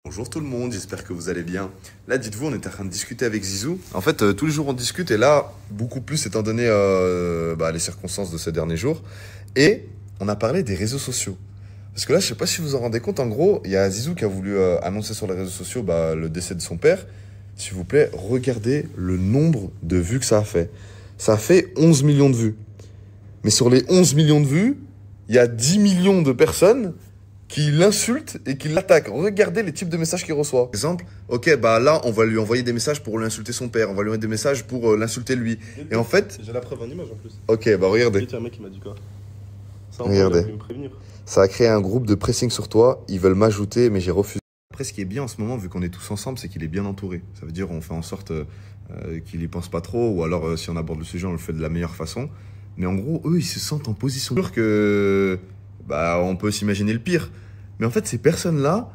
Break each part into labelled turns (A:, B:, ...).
A: Bonjour tout le monde, j'espère que vous allez bien. Là, dites-vous, on est en train de discuter avec Zizou. En fait, tous les jours on discute et là, beaucoup plus étant donné les circonstances de ces derniers jours. Et on a parlé des réseaux sociaux. Parce que là, je sais pas si vous vous en rendez compte, en gros, il y a Zizou qui a voulu annoncer sur les réseaux sociaux le décès de son père. S'il vous plaît, regardez le nombre de vues que ça a fait. Ça a fait 11 millions de vues. Mais sur les 11 millions de vues, il y a 10 millions de personnes qui l'insultent et qui l'attaquent. Regardez les types de messages qu'il reçoit. Par exemple, ok, là, on va lui envoyer des messages pour lui insulter son père. On va lui envoyer des messages pour l'insulter lui. Et en fait...
B: J'ai la preuve en image en plus.
A: Ok, regardez.
B: Il y a un mec qui m'a dit quoi? Ça,
A: Regardez.
B: il a voulu me prévenir.
A: Ça a créé un groupe de pressing sur toi. Ils veulent m'ajouter, mais j'ai refusé. Après, ce qui est bien en ce moment, vu qu'on est tous ensemble, c'est qu'il est bien entouré. Ça veut dire on fait en sorte qu'il y pense pas trop, ou alors si on aborde le sujet, on le fait de la meilleure façon. Mais en gros, eux, ils se sentent en position. C'est sûr que on peut s'imaginer le pire. Mais en fait, ces personnes-là,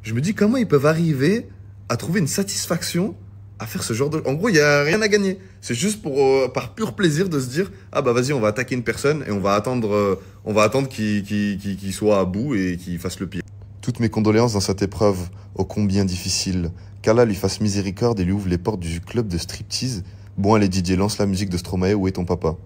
A: je me dis comment ils peuvent arriver à trouver une satisfaction à faire ce genre de... En gros, il n'y a rien à gagner. C'est juste par pur plaisir de se dire « Ah vas-y, on va attaquer une personne et on va attendre qu'il soit à bout et qu'il fasse le pire. » Toutes mes condoléances dans cette épreuve, ô combien difficile. Qu'Allah lui fasse miséricorde et lui ouvre les portes du club de striptease. Bon, allez DJ, lance la musique de Stromae, où est ton papa?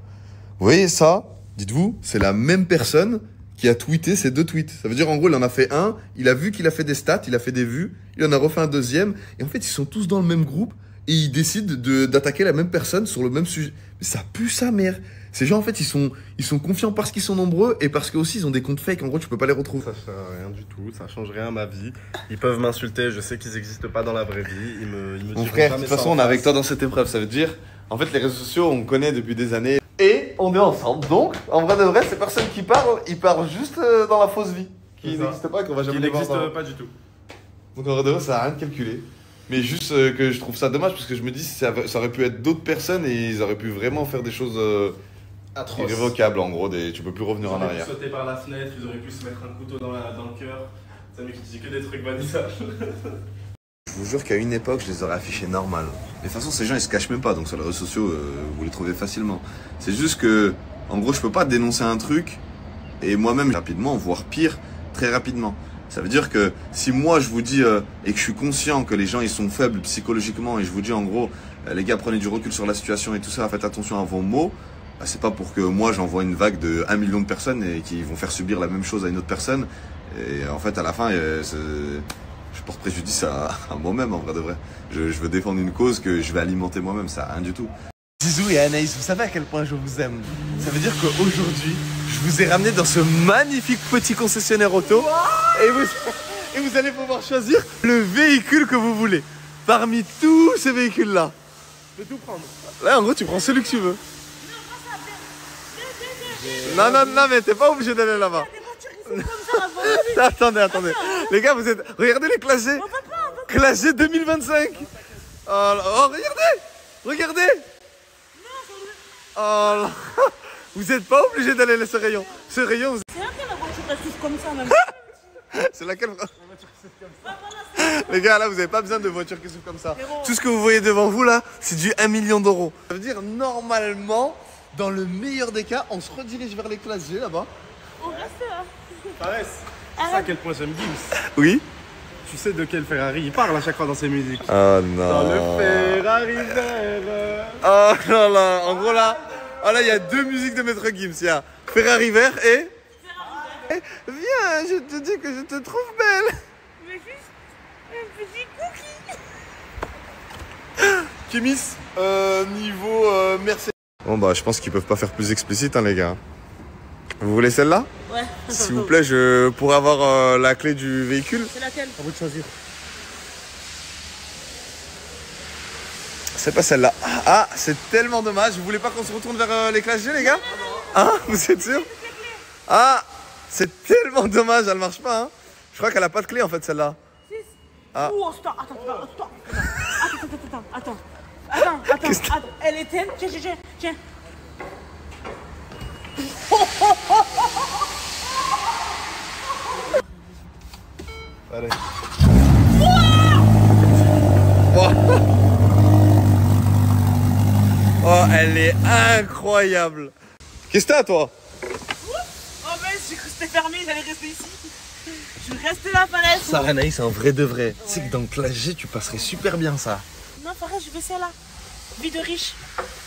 A: Vous voyez ça? Dites-vous, c'est la même personne qui a tweeté ces deux tweets. Ça veut dire, en gros, il en a fait un, il a vu qu'il a fait des stats, il a fait des vues, il en a refait un deuxième, et en fait, ils sont tous dans le même groupe, et ils décident d'attaquer la même personne sur le même sujet. Mais ça pue sa mère. Ces gens, en fait, ils sont confiants parce qu'ils sont nombreux, et parce qu'aussi, ils ont des comptes fake, en gros, tu peux pas les retrouver.
B: Ça sert à rien du tout, ça change rien à ma vie. Ils peuvent m'insulter, je sais qu'ils n'existent pas dans la vraie vie, ils me
A: Mon
B: diront
A: frère, de
B: jamais
A: toute
B: ça
A: façon,
B: en
A: on est avec
B: face.
A: toi dans cette épreuve, ça veut dire, en fait, les réseaux sociaux, on connaît depuis des années. Et on est ensemble, donc en vrai de vrai, ces personnes qui parlent, ils parlent juste dans la fausse vie, qui
B: C'est ça.
A: n'existe pas, qu'on va jamais
B: Qui
A: les voir
B: n'existe
A: dans-
B: pas du tout.
A: Donc en vrai de vrai, ça n'a rien de calculé. Mais juste que je trouve ça dommage, parce que je me dis, ça aurait pu être d'autres personnes et ils auraient pu vraiment faire des choses
B: Atroce.
A: irrévocables, en gros, tu peux plus
B: Ils
A: revenir en
B: auraient pu
A: arrière.
B: sauter par la fenêtre, ils auraient pu se mettre un couteau dans le cœur. C'est un mec qui dit que des trucs banissables.
A: Je vous jure qu'à une époque, je les aurais affichés normal. Mais de toute façon, ces gens, ils se cachent même pas, donc sur les réseaux sociaux, vous les trouvez facilement. C'est juste que, en gros, je peux pas dénoncer un truc et moi-même rapidement, voire pire, très rapidement. Ça veut dire que si moi je vous dis et que je suis conscient que les gens ils sont faibles psychologiquement et je vous dis en gros les gars prenez du recul sur la situation et tout ça, faites attention à vos mots, c'est pas pour que moi j'envoie une vague de 1 million de personnes et qui vont faire subir la même chose à une autre personne et en fait à la fin je porte préjudice à moi-même en vrai de vrai. Je veux défendre une cause que je vais alimenter moi-même, ça a rien du tout. Zizou et Anaïs, vous savez à quel point je vous aime. Ça veut dire qu'aujourd'hui, je vous ai ramené dans ce magnifique petit concessionnaire auto et vous allez pouvoir choisir le véhicule que vous voulez. Parmi tous ces véhicules-là.
B: Je peux tout prendre.
A: Là, en gros, tu prends celui que tu veux. Non, mais t'es pas obligé d'aller là-bas. Attendez. Les gars, vous êtes... Regardez les Classe G. Classe G 2025. Oh, regardez. Oh là. Vous êtes pas obligé d'aller à ce rayon. Ce rayon,
C: C'est laquelle la voiture qui comme ça même?
A: c'est laquelle? Les gars, là, vous avez pas besoin de voiture qui souffle comme ça. Tout ce que vous voyez devant vous, là, c'est du 1 million d'euros. Ça veut dire, normalement, dans le meilleur des cas, on se redirige vers les classes G, là-bas.
C: On reste là.
B: Fares, c'est à quel point j'aime Gims.
A: Oui.
B: Tu sais de quel Ferrari il parle à chaque fois dans ses musiques.
A: Oh non.
B: Dans le Ferrari vert.
A: Oh là là. En gros, là, il y a deux musiques de Maître Gims. Il y a Ferrari vert et... Viens, je te dis que je te trouve belle.
C: Mais juste un petit cookie.
A: Kimis, niveau Mercedes. Bon bah je pense qu'ils peuvent pas faire plus explicite hein les gars. Vous voulez celle-là?
C: Ouais.
A: S'il vous plaît, je pourrais avoir la clé du véhicule.
C: C'est laquelle?
B: À vous de choisir.
A: C'est pas celle-là. Ah, c'est tellement dommage. Vous voulez pas qu'on se retourne vers les classes G les gars? Hein? Vous êtes sûr? Ah, c'est tellement dommage, elle marche pas hein. Je crois qu'elle a pas de clé en fait celle-là. Ah.
C: Oh, stop, attends. Elle est telle. Tiens.
A: Allez. Oh, elle est incroyable. Qu'est-ce que t'as toi?
C: Oh ben, j'ai cru que c'était fermé, j'allais rester ici. Tu restes là, Fares.
B: Ça, Anaïs, c'est un vrai de vrai. Tu sais que dans Classe G, tu passerais super bien ça.
C: Non, Fares, je veux celle-là. Vie de riche.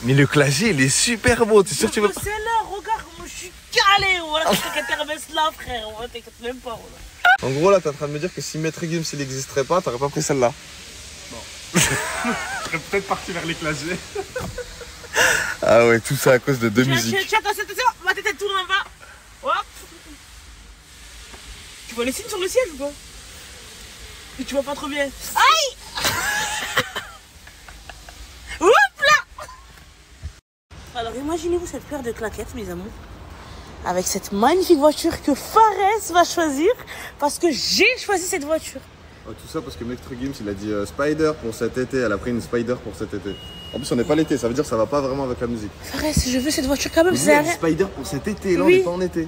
B: Mais le Classe G, il est super beau. T'es sûr que tu veux pas?
C: Celle-là, regarde comment je suis calé. Voilà, t'inquiète là, frère. Ouais, t'inquiète même pas. Voilà.
A: En gros, là, t'es en train de me dire que si Maître Gims il n'existerait pas, t'aurais pas pris celle-là.
B: Je serais peut-être parti vers les Classe G.
A: Ah ouais, tout ça à cause de deux musiques.
C: Tiens, attention, ma tête elle tourne en bas. Hop. Tu vois les signes sur le ciel ou pas? Et tu vois pas trop bien. Aïe. Hop là. Alors imaginez-vous cette paire de claquettes, mes amours, avec cette magnifique voiture que Fares va choisir, parce que j'ai choisi cette voiture.
A: Oh, tout ça parce que Maître Gims il a dit Spider pour cet été, elle a pris une Spider pour cet été. En plus on n'est pas l'été, ça veut dire que ça va pas vraiment avec la musique.
C: Fares, je veux cette voiture quand même, c'est
A: Une Spider pour cet été, là
C: Oui.
A: on n'est pas en été.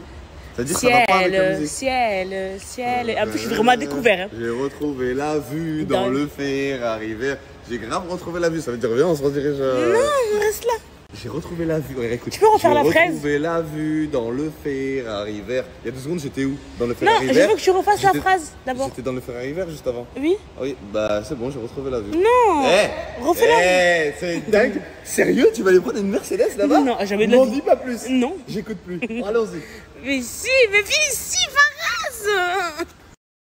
A: Ça veut dire que ça va pas avec la musique.
C: Ciel. En plus, je suis vraiment découvert. Hein.
A: J'ai retrouvé la vue dans
C: Dans-
A: le Ferrari vert. J'ai grave retrouvé la vue, ça veut dire viens on se redirige.
C: Non, reste là.
A: J'ai retrouvé la vue. Ouais, écoute,
C: Tu peux refaire la
A: J'ai
C: fraise
A: retrouvé la vue dans le Ferrari vert. Il y a 2 secondes, j'étais où? Dans le
C: Non,
A: Ferrari
C: je
A: vert.
C: veux que tu refasses la
A: J'étais-
C: phrase d'abord.
A: J'étais dans le Ferrari vert juste avant.
C: Oui.
A: Ah oui, bah c'est bon, j'ai retrouvé la vue.
C: Non. Refais-la.
A: C'est dingue. Sérieux, tu vas aller prendre une Mercedes là-bas?
C: Non, jamais de
A: M'en
C: la vie.
A: dis pas plus.
C: Non.
A: J'écoute plus. Allons-y.
C: Mais si, mais viens ici, Faraz.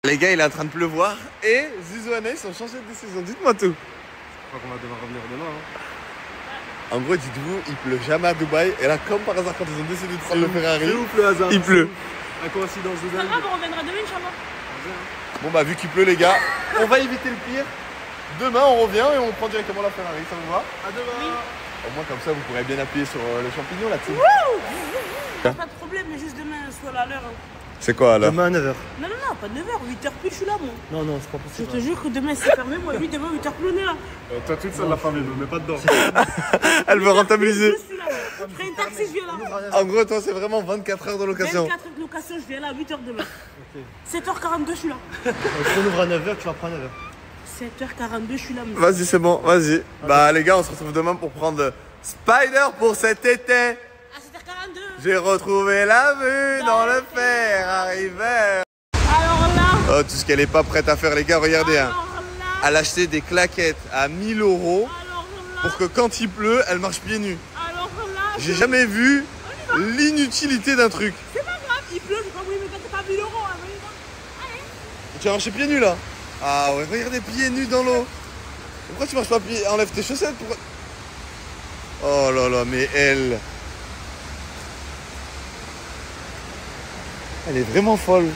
A: Les gars, il est en train de pleuvoir et Zizou et Anaïs ont changé de décision. Dites-moi tout.
B: Je crois qu'on va devoir revenir demain. Hein.
A: En gros, dites-vous, il pleut jamais à Dubaï. Et là, comme par hasard, quand ils ont décidé de prendre le Ferrari,
B: C'est ouf le hasard.
A: il pleut.
B: La coïncidence de
C: Pas
B: dingue.
C: grave, on reviendra demain, Inch'Allah.
A: Bon, bah, vu qu'il pleut, les gars, on va éviter le pire. Demain, on revient et on prend directement la Ferrari. Ça vous va?
B: À demain.
A: Au moins, comme ça, vous pourrez bien appuyer sur les champignons là-dessus.
C: Pas de problème, mais juste demain, sois là à l'heure. Hein.
A: C'est quoi alors?
B: Demain à 9h.
C: Non, pas 9h, 8h pile, je suis là, moi.
B: Non, c'est pas
C: Je
B: possible.
C: te jure que demain, c'est fermé, moi, lui, demain, 8h pile, on est là.
B: Toi toute seule la famille, mais pas dedans.
A: Elle veut rentabiliser.
C: Je suis là. Je ferai une taxi, je viens là.
A: En gros, toi, c'est vraiment 24 heures de location.
C: 24 heures de location, je viens là, 8h demain. 7h42, je suis là.
B: On ouvre à 9h, tu vas prendre à 9h.
C: 7h42, je suis là, monsieur.
A: Vas-y, c'est bon, vas-y. Bah, les gars, on se retrouve demain pour prendre Spider pour cet été.
C: À 7h42.
A: J'ai retrouvé la vue dans le Ferrari vert.
C: Alors là.
A: Oh, tout ce qu'elle est pas prête à faire, les gars, regardez. Hein.
C: Alors là.
A: Elle a acheté des claquettes à 1000 €
C: Alors là.
A: pour que quand il pleut, elle marche pieds nus.
C: Alors là.
A: J'ai jamais vu l'inutilité d'un truc.
C: C'est pas grave, il pleut, j'ai pas voulu me mettre pas 1000 €. Hein, mais allez.
A: Tu as marché pieds nus là? Ah ouais, regardez, pieds nus dans l'eau. Pourquoi tu marches pas pieds? Enlève tes chaussettes. Pourquoi... Oh là là, mais elle est vraiment folle.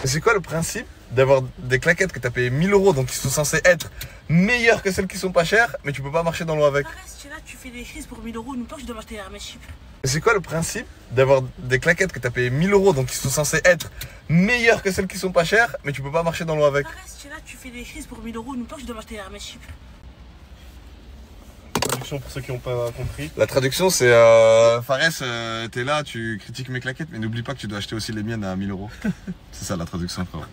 A: C'est quoi le principe d'avoir des claquettes que t'as payé 1000 €, donc qui sont censées être meilleures que celles qui sont pas chères, mais tu peux pas marcher dans l'eau avec?
C: Arrête, tu es là, tu fais des crises pour 1000 €. Une fois, je dois m'acheter un Hermès Chip.
A: C'est quoi le principe d'avoir des claquettes que t'as payé 1000 € donc qui sont censées être meilleures que celles qui sont pas chères, mais tu peux pas marcher dans l'eau avec?
C: Arrête, tu es là, tu fais des crises pour 1000 €. Une fois, je dois m'acheter un Hermès Chip.
B: Traduction pour ceux qui n'ont pas compris.
A: La traduction c'est Fares, t'es là, tu critiques mes claquettes, mais n'oublie pas que tu dois acheter aussi les miennes à 1000 €. C'est ça la traduction, frère.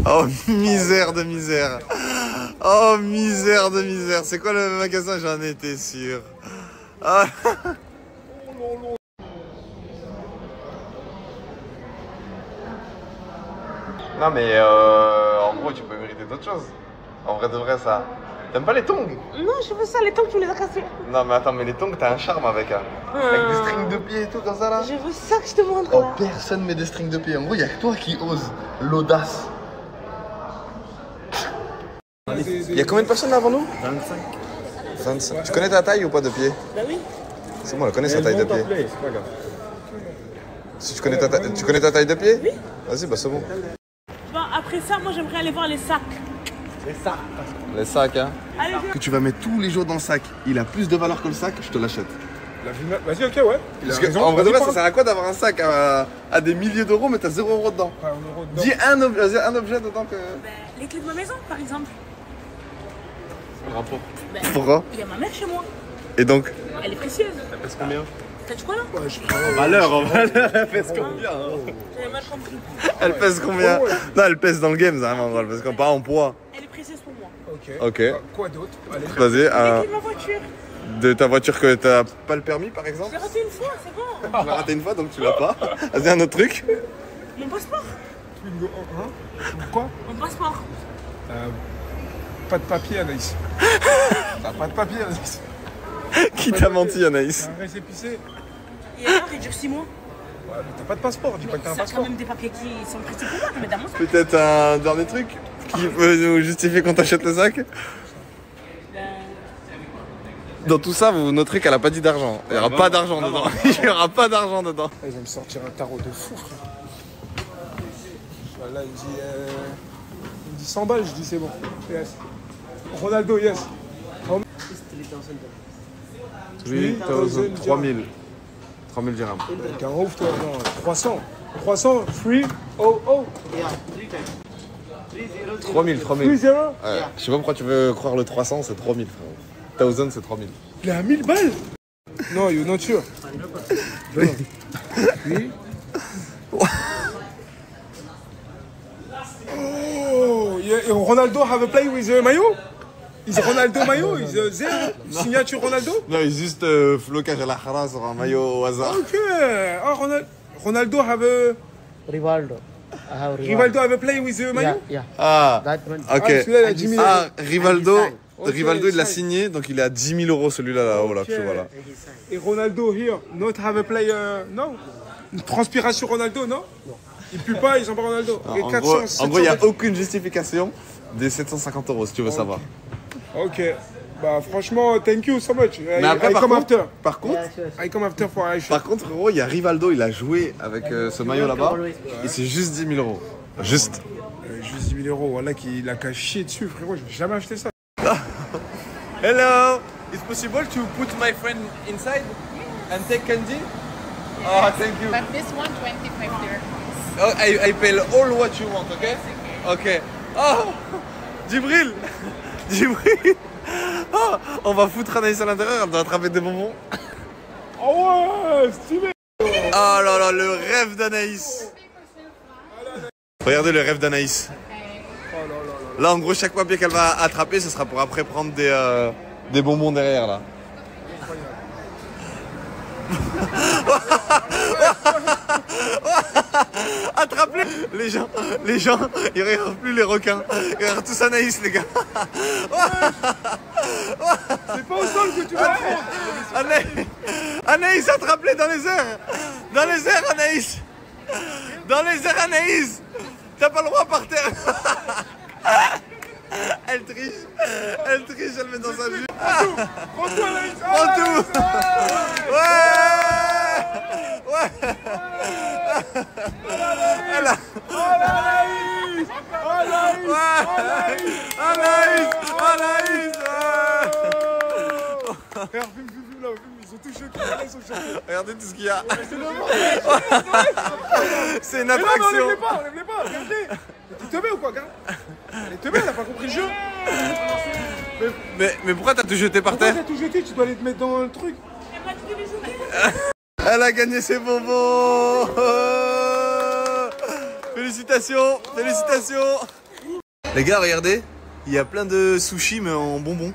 A: Oh misère de misère. Oh misère de misère. C'est quoi le magasin? J'en étais sûr. Ah. Non mais en gros tu peux mériter d'autres choses. En vrai de vrai ça. T'aimes pas les tongs?
C: Non, je veux ça, les temps que tu me les as cassés.
A: Non mais attends, mais les tongs t'as un charme avec hein. Avec des strings de pied et tout comme ça là.
C: Je veux ça que je te montre
A: Oh
C: là.
A: personne met des strings de pied. En gros y'a que toi qui oses l'audace. Il y a combien de personnes là avant nous?
B: 25.
A: 25. Tu connais ta taille ou pas de pied?
C: Bah oui.
A: C'est moi, elle connaît sa taille de pied.
B: C'est pas grave.
A: Si tu connais ta taille de pied? Oui. Vas-y, bah c'est bon.
C: Bon, après ça, moi, j'aimerais aller voir les sacs.
B: C'est ça.
A: Les sacs hein.
C: Allez, viens.
A: Que tu vas mettre tous les jours dans le sac. Il a plus de valeur que le sac, je te l'achète.
B: Vas-y, ok, ouais.
A: Parce que, en vrai de vrai, ça sert à quoi d'avoir un sac à des milliers d'euros mais t'as 0 € dedans? Dis un objet dedans que...
C: Bah, les clés de ma maison, par exemple.
B: Rapport.
C: Bah,
A: Pourquoi?
C: il y a ma mère chez moi.
A: Et donc?
C: Elle est précieuse.
B: Ça pèse combien?
C: T'as dit quoi là?
B: En valeur, elle pèse combien hein?
C: J'avais mal compris.
A: Elle pèse combien? Non, elle pèse dans le game, ça, vraiment, elle pèse pas en poids.
C: Elle est précieuse pour moi.
B: Ok.
A: Ok.
B: Quoi d'autre? Allez.
A: Vas-y,
C: Les clés de ma voiture.
A: de ta voiture que t'as pas le permis par
C: Je
A: exemple?
C: l'ai raté une fois, c'est bon.
A: Tu l'as raté une fois donc tu l'as pas. Vas-y, un autre truc.
C: Mon passeport.
D: Bingo. Hein? Pourquoi?
C: Mon passeport.
D: Pas de papier, Anaïs. T'as pas de papier, Anaïs.
B: Qui t'a menti, Anaïs?
D: Un récépissé.
C: Et alors, il dure 6 mois.
D: Ouais, mais t'as pas de passeport, dis pas que t'as un
C: C'est quand
D: passeport.
C: même des papiers qui sont précis pour moi, je mets dans mon sac.
B: Peut-être un dernier truc qui peut nous justifier qu'on t'achète le sac? Dans tout ça, vous noterez qu'elle a pas dit d'argent. Il n'y aura pas d'argent dedans. Il n'y aura pas d'argent dedans.
D: Ils vont me sortir un tarot de fou, frère. Voilà, il me dit 100 balles, je dis c'est bon. Yes. Ronaldo, yes.
A: 3000 dirhams.
D: T'es un ouf, toi. Non, 300. 300, 300.
A: 3000.
D: 3-0.
A: Ouais. Je sais pas pourquoi tu veux croire le 300, c'est 3000 frère. 1000 c'est 3000.
D: Il est à 1000 balles. Non, you're not sure. Oui. Oh, Ronaldo have a play with Mayo? Is Ronaldo Mayo? Is there signature Ronaldo?
A: Non, il juste flocage à la hara sur un maillot au hasard.
D: Ok. Ah, Ronaldo have a...
E: Rivaldo. I have
D: Rivaldo have a play with Mayo?
E: Yeah.
A: Ah,
E: That one.
A: ok.
D: celui-là, il a 10 000 euros.
A: Ah, Rivaldo,
D: Ok,
A: Rivaldo il l'a
D: sign.
A: signé, donc il est à 10 000 euros celui-là là-haut là, que tu vois là.
D: Et Ronaldo here, not have a play, non? Une transpiration Ronaldo, non? Il pue pas, ils ont pas Ronaldo. Et
A: En
D: 400,
A: gros, il
D: 700
A: n'y a
D: balles.
A: aucune justification des 750 euros si tu veux savoir.
D: Ok. Bah franchement, thank you so much.
A: Mais après,
D: I
A: par
D: come
A: contre,
D: after.
A: par contre,
D: I come after for Aisha.
A: par contre, gros, il y a Rivaldo, il a joué avec ce maillot là-bas, et c'est juste 10 000 euros. Juste.
D: Juste 10 000 euros, voilà qu'il a qu'à chier dessus, frérot. Je vais jamais acheter ça.
B: Hello, it's possible to put my friend inside and take candy? Oh, thank you.
F: But this one, 25 dirhams.
B: Oh, I pay all what you want, okay? Okay. Oh, Djibril, Djibril. Oh, on va foutre Anaïs à l'intérieur, elle doit attraper des bonbons.
D: Oh ouais, stylé.
B: Oh là là, le rêve d'Anaïs. Regardez le rêve d'Anaïs. Là, en gros, chaque papier qu'elle va attraper, ce sera pour après prendre des bonbons derrière, là. Attrape-les. Les gens, ils regardent plus les requins. Ils regardent tous Anaïs, les gars.
D: C'est pas au sol que tu vas prendre.
B: Anaïs, attrape-les dans les airs. Dans les airs, Anaïs. Dans les airs, Anaïs. T'as pas le droit par terre. Elle triche, elle met dans sa jupe.
D: Prends-toi, Anaïs.
B: Prends tout. Ouais. Ouais. Elle a...
D: Anaïs. Anaïs.
B: Ouais. Anaïs. Anaïs.
D: Regarde, filme là, filme, ils sont tous choqués, ils sont choqués.
B: Regardez tout ce qu'il y a. C'est une
D: Mais non, mais
B: attraction.
D: enlève-les pas, regardez. Mais tu te mets ou quoi, regarde. Elle est teubée, elle a pas compris le jeu.
B: Mais pourquoi t'as tout jeté par
D: Pourquoi
B: terre?
D: t'as tout jeté? Tu dois aller te mettre dans le truc.
B: Elle a gagné ses bonbons. Félicitations, félicitations. Les gars, regardez, il y a plein de sushis mais en bonbons.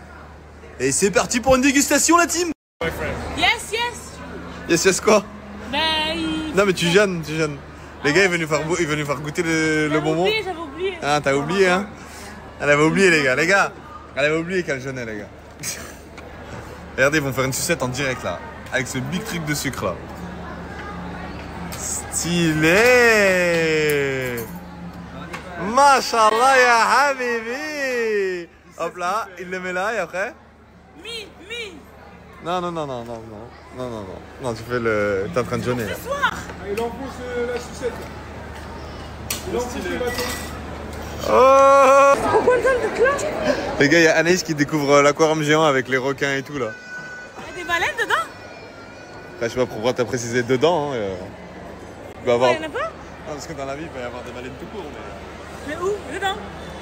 B: Et c'est parti pour une dégustation, la team.
C: Yes, yes.
B: Yes, quoi?
C: Ben, il...
B: Non mais tu jeûnes. Les gars, ils veulent nous faire goûter le bonbon.
C: J'avais oublié.
B: Ah, t'as oublié, hein? Elle avait oublié, les gars. Elle avait oublié qu'elle jeûnait, les gars. Regardez, ils vont faire une sucette en direct, là. Avec ce big truc de sucre, là. Stylé! Mashallah, ya habibi! Hop là, il le met là, et après?
C: Mi.
B: Non, tu fais le... T'es en train de jeûner, là.
D: Ah, il enfonce la sucette. Il enfonce le bâton.
B: Oh! Les gars, il y a Anaïs qui découvre l'aquarium géant avec les requins et tout, là.
C: Il y a des baleines dedans?
B: Enfin, je sais pas pourquoi t'as précisé dedans. Hein, il peut avoir...
C: Il y en a pas?
B: Non, parce que dans la vie, il peut y avoir des baleines tout court.
C: Mais où? Dedans?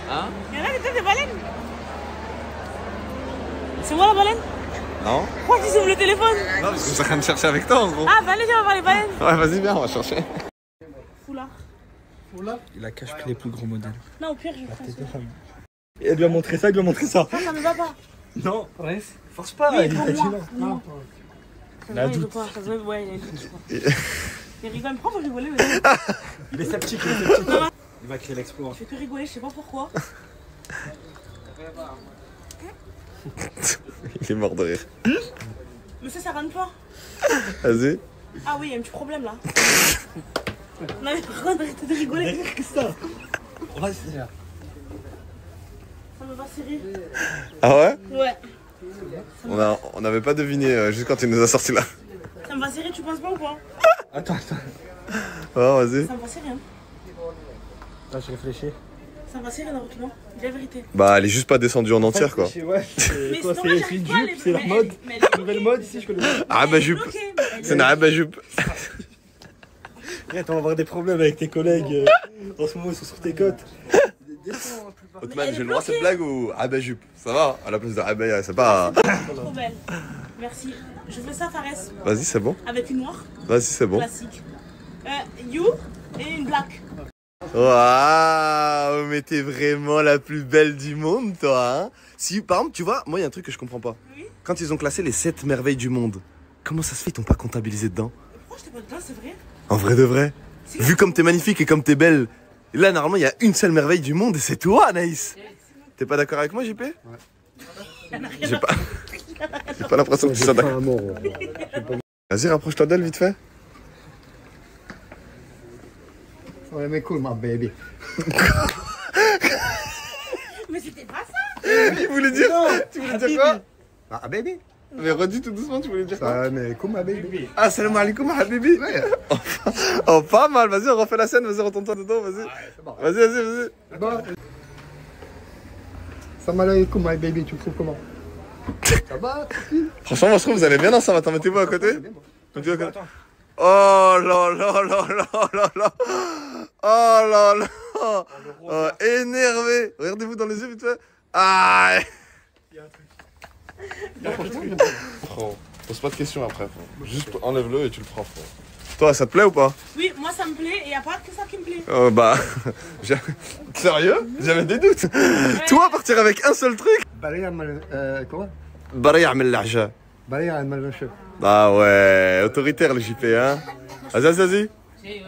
B: Hein?
C: Il y en a des baleines? C'est moi la baleine?
B: Non?
C: Pourquoi tu ouvres le téléphone?
B: Non, parce que je suis en train de chercher avec toi, en gros.
C: Ah, bah allez, viens, on va voir les baleines.
B: Ouais, vas-y, viens, on va chercher.
C: Foulard.
E: Il a cache les plus gros modèles.
C: Non, au pire, je prends ça.
E: Elle lui a montré ça, il lui a montré ça.
C: Ça ne va pas.
E: Non, reste. Force pas,
C: Oui,
E: il
C: pour
E: t'a
C: moi.
E: dit non.
C: pour moi.
E: Il a un
C: Il veut
E: doute.
C: pas, ça se voit, ouais, il a un doute, je crois. Il rigole, pourquoi vous rigolez?
E: Il est sceptique, il est sceptique. Il va créer l'exploit.
C: Je fais que rigoler, je sais pas pourquoi.
B: Il est mort de rire.
C: Mais ça rentre pas.
B: Vas-y.
C: Ah oui, il y a un petit problème là. Non mais par contre, arrêtez de rigoler.
E: Qu'est-ce que ça? On va se faire.
C: Ça me va serrer.
B: Ah ouais?
C: Ouais.
B: On n'avait pas deviné juste quand il nous a sorti là.
C: Ça me va serrer, tu penses pas ou pas?
E: Attends.
B: Oh, vas-y.
C: Ça me va serrer, hein.
E: Là, je réfléchis.
C: Ça me va serrer, Naruto, dis la vérité.
B: Bah, elle est juste pas descendue en entière quoi.
E: Ouais,
C: Mais
E: quoi,
C: sinon, moi,
E: c'est une
C: j'arrive pas à
E: jupe,
C: les-
E: c'est la
C: mais
E: mode.
C: elle est
E: Nouvelle
C: bloquée.
E: mode ici, je connais pas.
B: Ah bah
C: Elle est
B: jupe.
C: bloquée, mais elle est
B: C'est une Abba jupe.
E: Arrête, on va avoir des problèmes avec tes collègues. En ce moment, ils sont sur tes côtes. Descends un peu plus bas.
B: Otman,
C: elle est
B: j'ai le droit à cette
C: bloquée.
B: blague ou Abba jupe? Ça va? À la place de Abba, c'est pas.
C: trop belle. Merci. Je fais ça, Fares,
B: Vas-y, c'est bon.
C: avec une noire,
B: Vas-y, c'est bon.
C: classique. You et une black.
B: Waouh, mais t'es vraiment la plus belle du monde, toi, hein? Si, par exemple, tu vois, moi, il y a un truc que je comprends pas.
C: Oui.
B: Quand ils ont classé les 7 merveilles du monde, comment ça se fait qu'ils t'ont pas comptabilisé dedans?
C: Pourquoi j'étais pas dedans, c'est vrai?
B: En vrai de vrai?
C: C'est
B: Vu comme t'es magnifique et comme t'es belle, là, normalement, il y a une seule merveille du monde et c'est toi, Anaïs. T'es pas d'accord avec moi, JP? J'ai pas... J'ai pas l'impression que tu sois d'accord. Vas-y, rapproche-toi d'elle, vite fait.
G: Oh, let me cool my baby.
C: Mais c'était pas ça.
B: Il voulait dire... Tu voulais dire quoi?
G: Ah, baby?
B: Mais redis tout doucement, tu voulais dire quoi?
G: Ça, mais cool my baby.
B: Ah, salam alaikum, habibi.
G: Ouais.
B: Oh, pas mal, vas-y, on refait la scène, vas-y, retourne-toi dedans, vas-y. Vas-y.
G: Bon. Salam alaikum my baby, tu le trouves comment? Ça va, tranquille?
B: Franchement, moi je trouve que vous allez bien ensemble, attends, mettez-vous à côté. Mettez-vous à côté. Oh là là là là là là. Oh là là. Oh, énervé. Regardez-vous dans les yeux, vite fait. Ah. Frérot, pose pas de questions après, frérot. Juste enlève-le et tu le prends, frérot. Toi, ça te plaît ou pas?
C: Oui, moi ça me plaît et il n'y a pas que ça qui me plaît.
B: Bah. Sérieux? J'avais des doutes. Toi, partir avec un seul truc?
G: Barrière mal. Comment?
B: Barrière من العجاء.
G: Barrière mal le chef.
B: Ah ouais, autoritaire le JP, hein. Vas-y.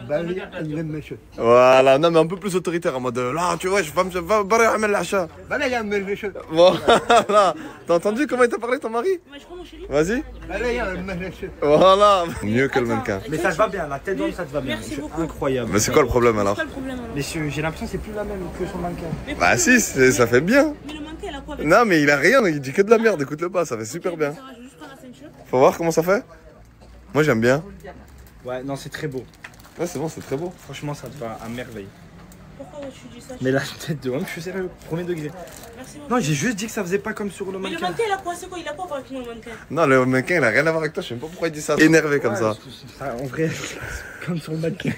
G: Barrière mal chef.
B: Voilà, non mais un peu plus autoritaire en mode là, tu vois, je vais me barrière من العشاء.
G: Barrière mal le chef.
B: Voilà. T'as entendu comment il t'a parlé ton mari?
C: Mais je crois, mon chéri.
B: Vas-y.
G: Barrière mal le chef.
B: Voilà. Mieux que le mannequin.
E: Mais ça te va bien, la tête d'homme, ça te va bien.
C: Merci
E: C'est
C: beaucoup.
E: incroyable.
B: Mais c'est quoi le problème
C: C'est
B: alors?
C: pas le problème alors.
E: Mais j'ai l'impression que c'est plus la même que son mannequin.
C: Mais
B: Bah si, ça fait bien.
C: Mais le manqué, elle a quoi avec
B: Non mais il a rien, il dit que de la merde, écoute-le pas, ça fait super bien.
C: Ça va, je vais juste prendre la ceinture.
B: Faut voir comment ça fait? Moi j'aime bien.
E: Ouais, non, c'est très beau.
B: Ouais c'est bon, c'est très beau.
E: Franchement, ça te va à merveille.
C: Pourquoi tu dis ça?
E: Mais la tête de homme, je suis sérieux, premier degré.
C: Merci beaucoup.
E: Non, j'ai juste dit que ça faisait pas comme sur le
C: Mais le
E: mannequin.
C: manqué, il a quoi? C'est quoi? Il a quoi avec moi, le manquin?
B: Non le mannequin il a rien à voir avec toi, je sais même pas pourquoi il dit ça. Énervé comme ça.
E: En vrai, comme sur le mannequin.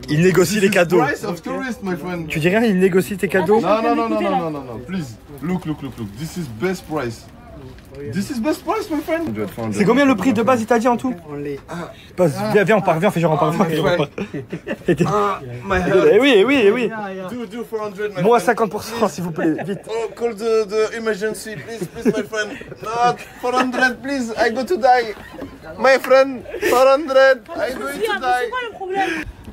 E: Il négocie les cadeaux.
B: Price of tourist, my friend.
E: Tu dis rien, il négocie tes cadeaux.
B: No. Please, look. This is best price. This is best price, my friend.
E: C'est combien le prix de base, il t'a dit en tout? Viens, on part, on fait genre on part. Eh oui.
B: Do 400, my
E: Moins
B: friend.
E: 50% s'il vous plaît, vite.
B: Oh, call the emergency, please, my friend. No, 400, please. I go to die. My friend, 400. I going
C: C'est
B: to die.
C: quoi le problème?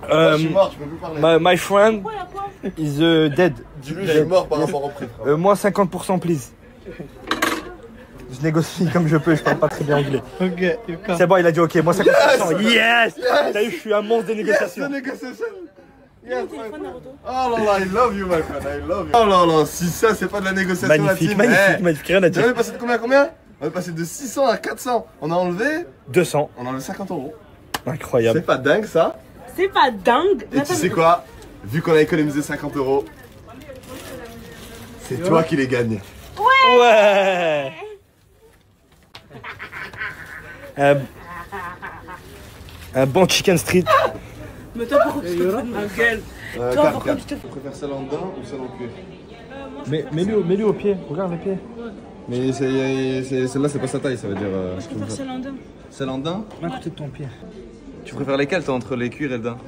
B: Je suis mort, je peux plus parler.
E: My friend
C: Pourquoi il a quoi?
E: is dead.
B: Dis-lui, je suis mort par rapport au prix. frère.
E: Moins 50% please. Je négocie comme je peux, je parle pas très bien anglais.
G: Ok,
E: C'est bon, il a dit ok, moins 50%. Yes, T'as vu, je suis un monstre des négociations.
B: The negotiation.
C: Mon téléphone, Naruto.
B: Oh là là, I love you, my friend, I love you. Oh là là, si ça, c'est pas de la négociation, la
E: Magnifique,
B: team.
E: magnifique, rien à
B: On
E: dire.
B: est passé de combien? On est passé de 600 à 400. On a enlevé
E: 200,
B: 50 €.
E: incroyable.
B: C'est pas dingue ça?
C: C'est pas dingue.
B: Et tu sais quoi? Vu qu'on a économisé 50 €, c'est toi qui les gagnes.
E: Ouais. Un bon chicken street.
C: Mais toi, pourquoi tu te fous de ma gueule? Toi, pourquoi tu te fous?
B: Tu préfères celle en dents ou celle en cuir?
E: Mais mets-le au pied, regarde les pieds.
B: Mais celle-là, c'est pas sa taille, ça veut dire.
C: Je préfère celle en dents.
B: Celle en dents?
E: Mets à côté de ton pied.
B: Tu préfères lesquelles, toi, entre les cuirs et le dents?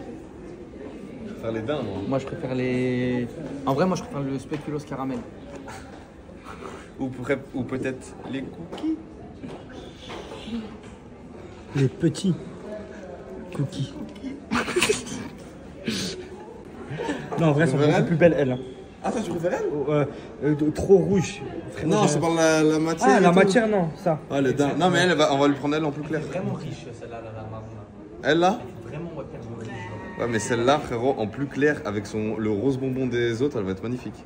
B: Je préfère les dents, moi.
H: Moi je préfère les. En vrai, moi je préfère le spéculoos caramel.
B: Ou peut-être les cookies?
E: Les petits cookies. Non, en vrai, elles sont beaucoup plus belles, elles. Hein.
B: Ah, ça, tu préfères elle?
E: Trop rouge. Frérot,
B: Non, c'est par la matière.
E: Ah,
B: et
E: la
B: tout.
E: matière, non, ça.
B: Ah, non, mais on va lui prendre elle en plus clair.
H: Vraiment riche celle-là, la marron là.
B: Elle là?
H: Vraiment ouais, riche.
B: Ouais, mais celle-là, frérot, en plus clair, avec le rose bonbon des autres, elle va être magnifique.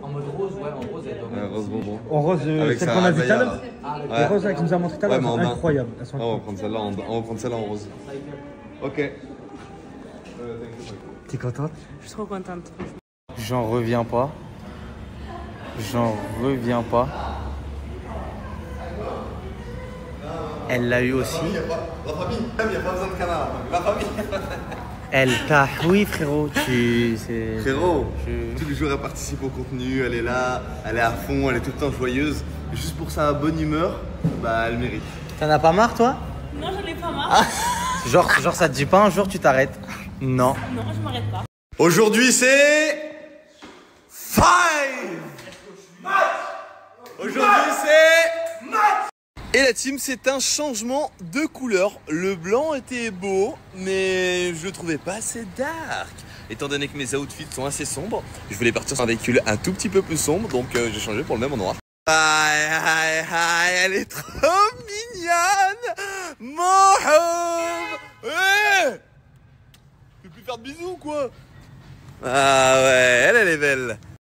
H: En mode rose, ouais, en rose elle doit.
B: Ouais, rose bonbon.
E: En rose,
B: Avec
E: celle
B: sa
E: qu'on a vue tout à
B: abaya,
E: l'heure.
B: là.
E: Les roses là qui nous a montré tout à l'heure,
B: Ouais, mais
E: elles
B: en
E: sont
B: un.
E: incroyables. Elles sont
B: Ah, on va prendre celle-là en rose. Ok.
E: T'es contente?
C: Je suis trop contente.
I: J'en reviens pas. J'en reviens pas. Elle l'a eu aussi.
B: La famille, il n'y a pas besoin de canard. La famille.
I: Elle t'a. Oui, frérot,
B: Frérot, tous les jours elle participe au contenu, elle est là, elle est à fond, elle est tout le temps joyeuse. Et juste pour sa bonne humeur, bah elle mérite.
I: T'en as pas marre, toi?
C: Non, j'en ai pas marre.
I: Genre, ça te dit pas un jour tu t'arrêtes? Non.
C: Non, je m'arrête pas.
B: Aujourd'hui c'est 5 Aujourd'hui c'est match. Et la team, c'est un changement de couleur. Le blanc était beau, mais je le trouvais pas assez dark. Étant donné que mes outfits sont assez sombres, je voulais partir sur un véhicule un tout petit peu plus sombre, donc j'ai changé pour le même en noir. Aïe, aïe, aïe, elle est trop mignonne. Mon home. Tu peux plus faire de bisous ou quoi? Ah ouais, elle est belle.